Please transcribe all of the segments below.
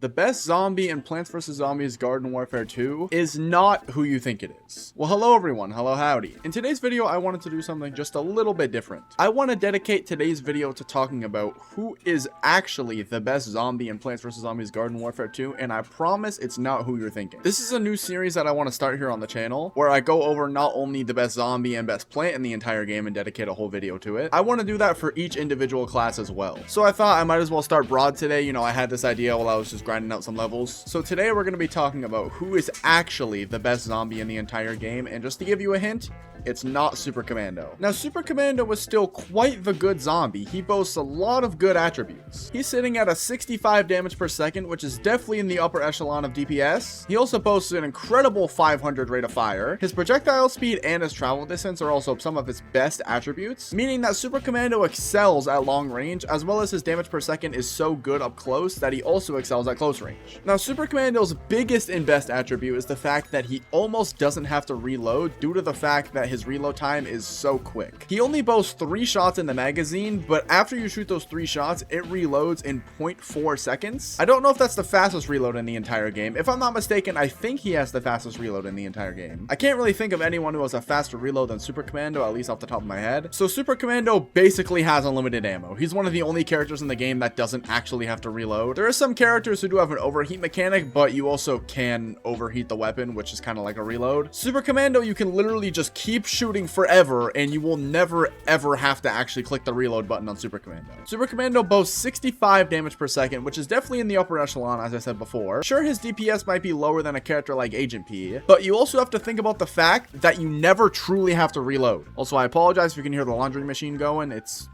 The best zombie in Plants vs. Zombies Garden Warfare 2 is not who you think it is. Well, hello everyone, hello howdy. In today's video, I wanted to do something just a little bit different. I want to dedicate today's video to talking about who is actually the best zombie in Plants vs. Zombies Garden Warfare 2, and I promise it's not who you're thinking. This is a new series that I want to start here on the channel, where I go over not only the best zombie and best plant in the entire game and dedicate a whole video to it, I want to do that for each individual class as well. So I thought I might as well start broad today. You know, I had this idea while I was just grinding out some levels. So today we're going to be talking about who is actually the best zombie in the entire game, and just to give you a hint, it's not Super Commando. Now, Super Commando was still quite the good zombie. He boasts a lot of good attributes. He's sitting at a 65 damage per second, which is definitely in the upper echelon of DPS. He also boasts an incredible 500 rate of fire. His projectile speed and his travel distance are also some of his best attributes, meaning that Super Commando excels at long range, as well as his damage per second is so good up close that he also excels at close range. Now, Super Commando's biggest and best attribute is the fact that he almost doesn't have to reload due to the fact that his reload time is so quick. He only boasts 3 shots in the magazine, but after you shoot those 3 shots, it reloads in 0.4 seconds. I don't know if that's the fastest reload in the entire game. If I'm not mistaken, I think he has the fastest reload in the entire game. I can't really think of anyone who has a faster reload than Super Commando, at least off the top of my head. So Super Commando basically has unlimited ammo. He's one of the only characters in the game that doesn't actually have to reload. There are some characters who do have an overheat mechanic, but you also can overheat the weapon, which is kind of like a reload. Super Commando, you can literally just keep shooting forever and you will never ever have to actually click the reload button on Super Commando. Super Commando boasts 65 damage per second, which is definitely in the upper echelon, as I said before. Sure, his DPS might be lower than a character like Agent P, but you also have to think about the fact that you never truly have to reload. Also, I apologize if you can hear the laundry machine going. It's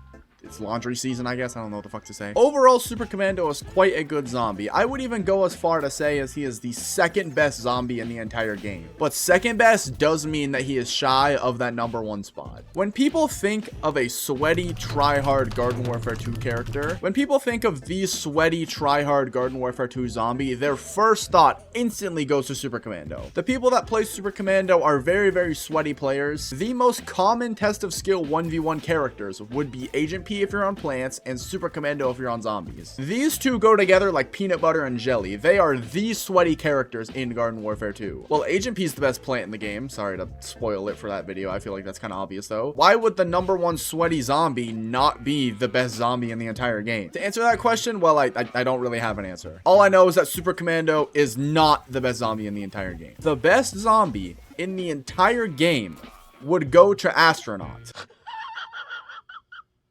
laundry season, I guess. I don't know what the fuck to say. Overall, Super Commando is quite a good zombie. I would even go as far to say as he is the second best zombie in the entire game. But second best does mean that he is shy of that #1 spot. When people think of a sweaty, try-hard Garden Warfare 2 character, when people think of the sweaty, try-hard Garden Warfare 2 zombie, their first thought instantly goes to Super Commando. The people that play Super Commando are very, very sweaty players. The most common test of skill 1v1 characters would be Agent P if you're on plants and Super Commando if you're on zombies. These two go together like peanut butter and jelly. They are the sweaty characters in Garden Warfare 2. Well, Agent P is the best plant in the game. Sorry to spoil it for that video. I feel like that's kind of obvious though. Why would the #1 sweaty zombie not be the best zombie in the entire game? To answer that question, well, I don't really have an answer. All I know is that Super Commando is not the best zombie in the entire game. The best zombie in the entire game would go to Astronaut.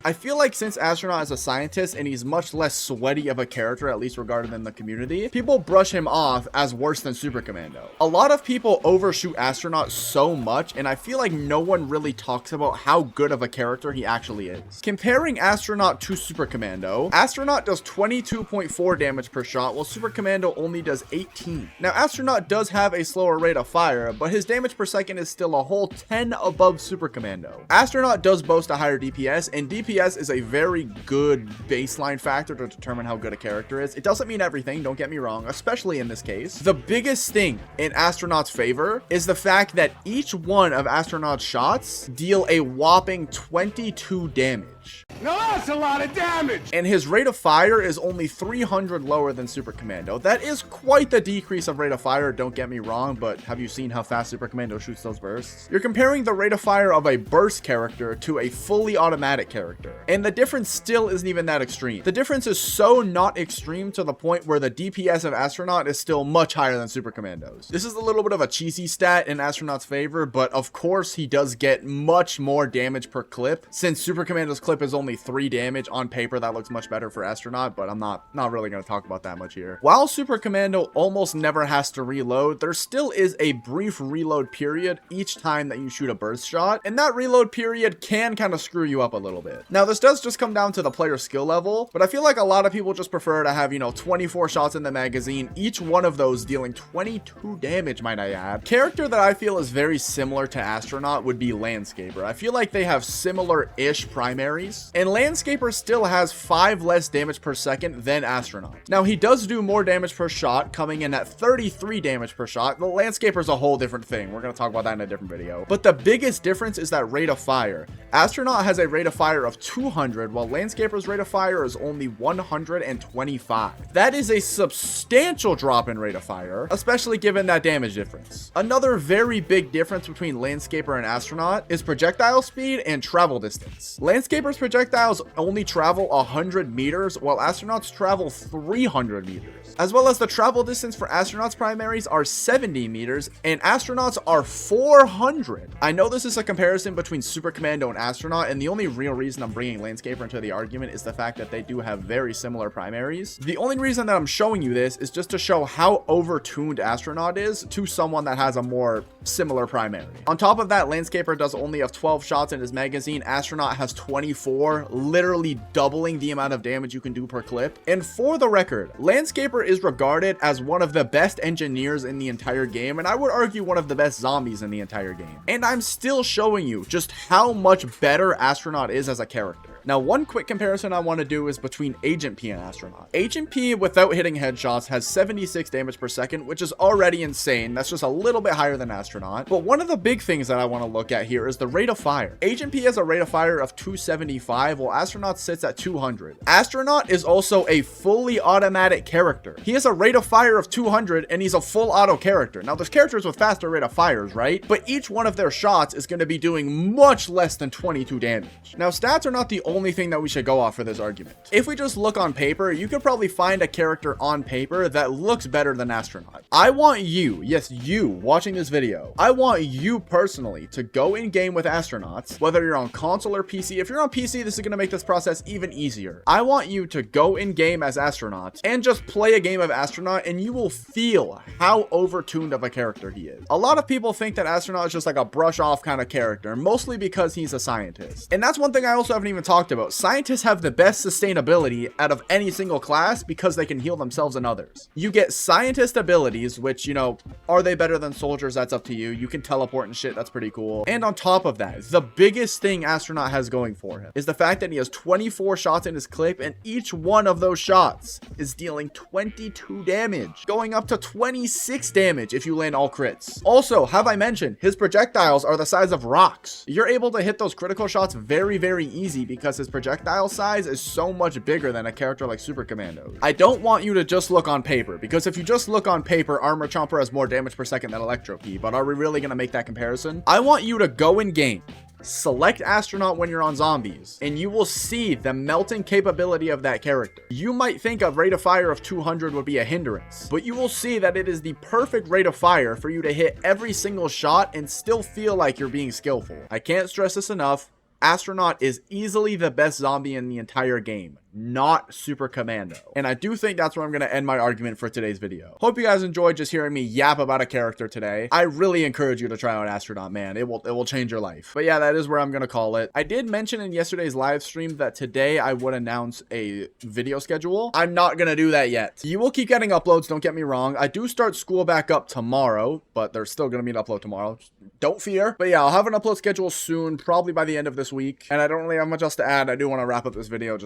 I feel like since Astronaut is a scientist and he's much less sweaty of a character, at least regarded in the community, people brush him off as worse than Super Commando. A lot of people overshoot Astronaut so much, and I feel like no one really talks about how good of a character he actually is. Comparing Astronaut to Super Commando, Astronaut does 22.4 damage per shot, while Super Commando only does 18. Now, Astronaut does have a slower rate of fire, but his damage per second is still a whole 10 above Super Commando. Astronaut does boast a higher DPS, and DPS is a very good baseline factor to determine how good a character is. It doesn't mean everything, don't get me wrong, especially in this case. The biggest thing in Astronaut's favor is the fact that each one of Astronaut's shots deal a whopping 22 damage. Now that's a lot of damage! And his rate of fire is only 300 lower than Super Commando. That is quite the decrease of rate of fire, don't get me wrong, but have you seen how fast Super Commando shoots those bursts? You're comparing the rate of fire of a burst character to a fully automatic character, and the difference still isn't even that extreme. The difference is so not extreme to the point where the DPS of Astronaut is still much higher than Super Commando's. This is a little bit of a cheesy stat in Astronaut's favor, but of course he does get much more damage per clip. Since Super Commando's clip is only 3 damage, on paper that looks much better for Astronaut, but I'm not really going to talk about that much here. While Super Commando almost never has to reload, there still is a brief reload period each time that you shoot a burst shot, and that reload period can kind of screw you up a little bit. Now, this does just come down to the player skill level, but I feel like a lot of people just prefer to have, 24 shots in the magazine, each one of those dealing 22 damage, might I add. Character that I feel is very similar to Astronaut would be Landscaper. I feel like they have similar-ish primaries, primaries, and Landscaper still has 5 less damage per second than Astronaut. Now, he does do more damage per shot, coming in at 33 damage per shot. The Landscaper's a whole different thing. We're going to talk about that in a different video. But the biggest difference is that rate of fire. Astronaut has a rate of fire of 200, while Landscaper's rate of fire is only 125. That is a substantial drop in rate of fire, especially given that damage difference. Another very big difference between Landscaper and Astronaut is projectile speed and travel distance. Landscaper's projectiles only travel 100 meters, while Astronauts travel 300 meters. As well as the travel distance for Astronauts primaries are 70 meters, and Astronauts are 400. I know this is a comparison between Super Commando and Astronaut, and the only real reason I'm bringing Landscaper into the argument is the fact that they do have very similar primaries. The only reason that I'm showing you this is just to show how overtuned Astronaut is to someone that has a more similar primary. On top of that, Landscaper does only have 12 shots in his magazine. Astronaut has 24, literally doubling the amount of damage you can do per clip. And for the record, Landscaper is regarded as one of the best engineers in the entire game, and I would argue one of the best zombies in the entire game. And I'm still showing you just how much better Astronaut is as a character. Now, one quick comparison I want to do is between Agent P and Astronaut. Agent P, without hitting headshots, has 76 damage per second, which is already insane. That's just a little bit higher than Astronaut. But one of the big things that I want to look at here is the rate of fire. Agent P has a rate of fire of 275, while Astronaut sits at 200. Astronaut is also a fully automatic character. He has a rate of fire of 200, and he's a full auto character. Now, there's characters with faster rate of fires, right? But each one of their shots is going to be doing much less than 22 damage. Now, stats are not the only thing that we should go off for this argument. If we just look on paper, you could probably find a character on paper that looks better than Astronaut. I want you, yes, you watching this video, I want you personally to go in game with Astronauts, whether you're on console or PC. If you're on PC, this is going to make this process even easier. I want you to go in game as Astronauts and just play a game of Astronaut, and you will feel how overtuned of a character he is. A lot of people think that Astronaut is just like a brush off kind of character, mostly because he's a scientist. And that's one thing I also haven't even talked about. Scientists have the best sustainability out of any single class because they can heal themselves and others. You get scientist abilities, which, you know, are they better than soldiers? That's up to you. You can teleport and shit. That's pretty cool. And on top of that, the biggest thing Astronaut has going for him is the fact that he has 24 shots in his clip, and each one of those shots is dealing 22 damage, going up to 26 damage if you land all crits. Also, have I mentioned, his projectiles are the size of rocks. You're able to hit those critical shots very, very easy because his projectile size is so much bigger than a character like Super Commando. I don't want you to just look on paper, because if you just look on paper, Armor Chomper has more damage per second than Electro P, but are we really going to make that comparison? I want you to go in game, select Astronaut when you're on zombies, and you will see the melting capability of that character. You might think a rate of fire of 200 would be a hindrance, but you will see that it is the perfect rate of fire for you to hit every single shot and still feel like you're being skillful. I can't stress this enough. Astronaut is easily the best zombie in the entire game, not Super Commando. And I do think that's where I'm going to end my argument for today's video. Hope you guys enjoyed just hearing me yap about a character today. I really encourage you to try out Astronaut, man. It will change your life. But yeah, that is where I'm going to call it. I did mention in yesterday's live stream that today I would announce a video schedule. I'm not going to do that yet. You will keep getting uploads, don't get me wrong. I do start school back up tomorrow, but there's still going to be an upload tomorrow. Don't fear. But yeah, I'll have an upload schedule soon, probably by the end of this week. And I don't really have much else to add. I do want to wrap up this video.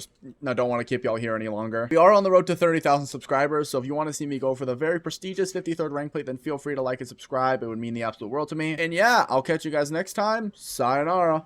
I don't want to keep y'all here any longer. We are on the road to 30,000 subscribers, so if you want to see me go for the very prestigious 53rd rank plate, then feel free to like and subscribe. It would mean the absolute world to me. And yeah, I'll catch you guys next time. Sayonara.